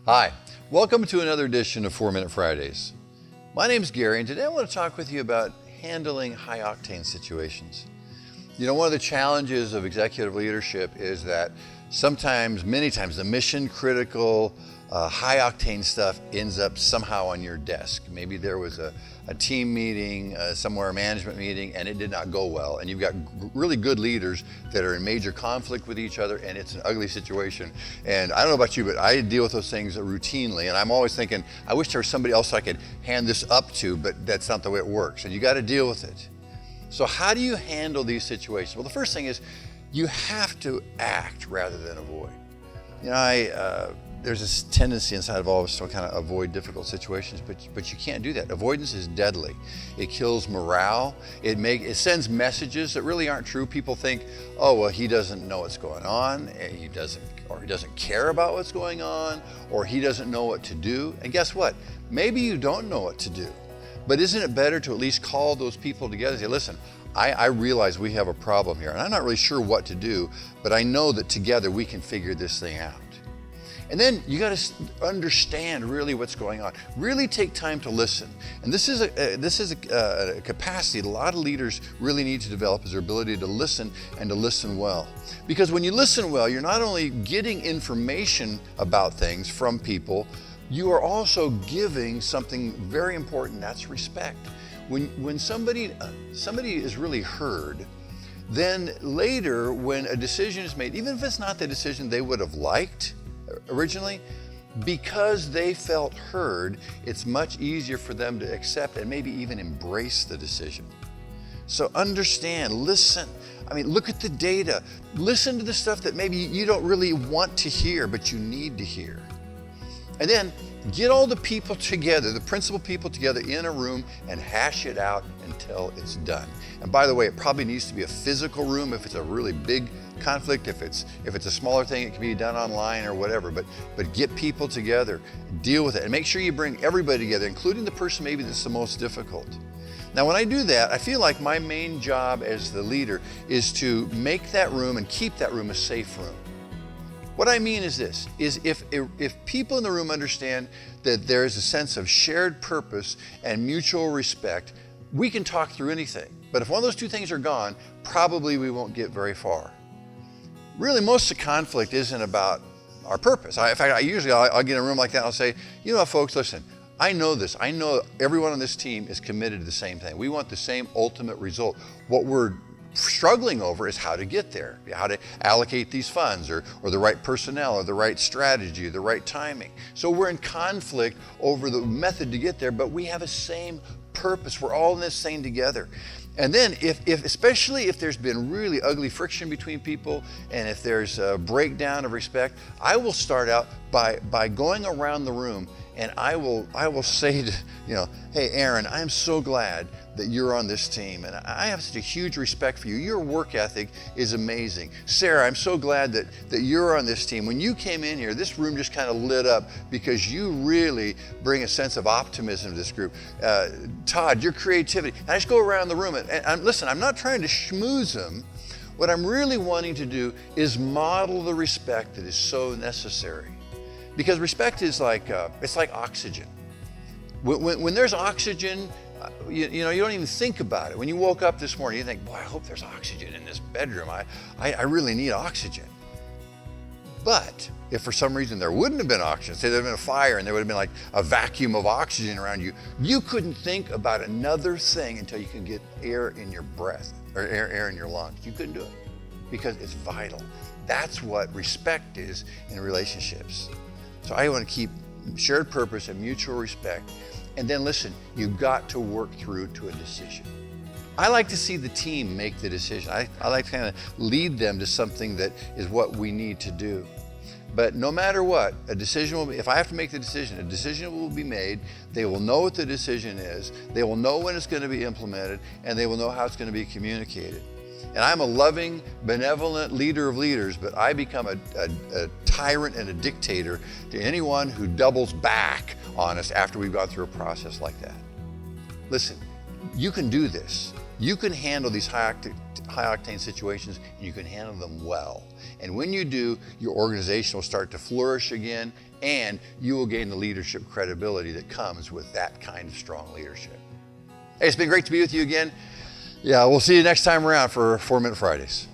Hi, welcome to another edition of 4-Minute Fridays. My name's Gary, and today I want to talk with you about handling high-octane situations. You know, one of the challenges of executive leadership is that many times, the mission-critical, high-octane stuff ends up somehow on your desk. Maybe there was a team meeting, somewhere a management meeting, and it did not go well. And you've got really good leaders that are in major conflict with each other, and it's an ugly situation. And I don't know about you, but I deal with those things routinely. And I'm always thinking, I wish there was somebody else I could hand this up to, but that's not the way it works. And you got to deal with it. So how do you handle these situations? Well, the first thing is you have to act rather than avoid. You know, there's this tendency inside of all of us to kind of avoid difficult situations, but you can't do that. Avoidance is deadly. It kills morale. It sends messages that really aren't true. People think, oh, well, he doesn't know what's going on. He doesn't care about what's going on, or he doesn't know what to do. And guess what? Maybe you don't know what to do, but isn't it better to at least call those people together and say, listen, I realize we have a problem here, and I'm not really sure what to do, but I know that together we can figure this thing out. And then you got to understand really what's going on. Really take time to listen. And this is a capacity that a lot of leaders really need to develop, is their ability to listen and to listen well. Because when you listen well, you're not only getting information about things from people, you are also giving something very important. That's respect. When somebody is really heard, then later when a decision is made, even if it's not the decision they would have liked originally, because they felt heard, it's much easier for them to accept and maybe even embrace the decision. So understand, listen. I mean, look at the data. Listen to the stuff that maybe you don't really want to hear, but you need to hear. And then get all the people together, the principal people together in a room, and hash it out until it's done. And by the way, it probably needs to be a physical room if it's a really big conflict. If it's a smaller thing, it can be done online or whatever. But get people together, deal with it, and make sure you bring everybody together, including the person maybe that's the most difficult. Now, when I do that, I feel like my main job as the leader is to make that room and keep that room a safe room. What I mean is this, is if people in the room understand that there is a sense of shared purpose and mutual respect, we can talk through anything. But if one of those two things are gone, probably we won't get very far. Really, most of the conflict isn't about our purpose. In fact, I'll get in a room like that and I'll say, you know what, folks, listen, I know this. I know everyone on this team is committed to the same thing. We want the same ultimate result. What we're struggling over is how to get there, how to allocate these funds, or the right personnel, or the right strategy, or the right timing. So we're in conflict over the method to get there, but we have a same purpose. We're all in this thing together. And then especially if there's been really ugly friction between people, and if there's a breakdown of respect, I will start out by going around the room, and I will say to, hey, Aaron, I am so glad that you're on this team, and I have such a huge respect for you. Your work ethic is amazing. Sarah, I'm so glad that you're on this team. When you came in here, this room just kind of lit up because you really bring a sense of optimism to this group. Todd, your creativity. And I just go around the room, and listen, I'm not trying to schmooze them. What I'm really wanting to do is model the respect that is so necessary. Because respect is it's like oxygen. When there's oxygen, you don't even think about it. When you woke up this morning, you think, boy, I hope there's oxygen in this bedroom. I really need oxygen. But if for some reason there wouldn't have been oxygen, say there had been a fire and there would have been like a vacuum of oxygen around you, you couldn't think about another thing until you could get air in your breath, or air in your lungs. You couldn't do it because it's vital. That's what respect is in relationships. So I want to keep shared purpose and mutual respect. And then listen, you've got to work through to a decision. I like to see the team make the decision. I like to kind of lead them to something that is what we need to do. But no matter what, a decision will be, if I have to make the decision, a decision will be made. They will know what the decision is. They will know when it's going to be implemented, and they will know how it's going to be communicated. And I'm a loving, benevolent leader of leaders, but I become a tyrant and a dictator to anyone who doubles back on us after we've gone through a process like that. Listen, you can do this. You can handle these high octane situations, and you can handle them well. And when you do, your organization will start to flourish again, and you will gain the leadership credibility that comes with that kind of strong leadership. Hey, it's been great to be with you again. Yeah, we'll see you next time around for 4 Minute Fridays.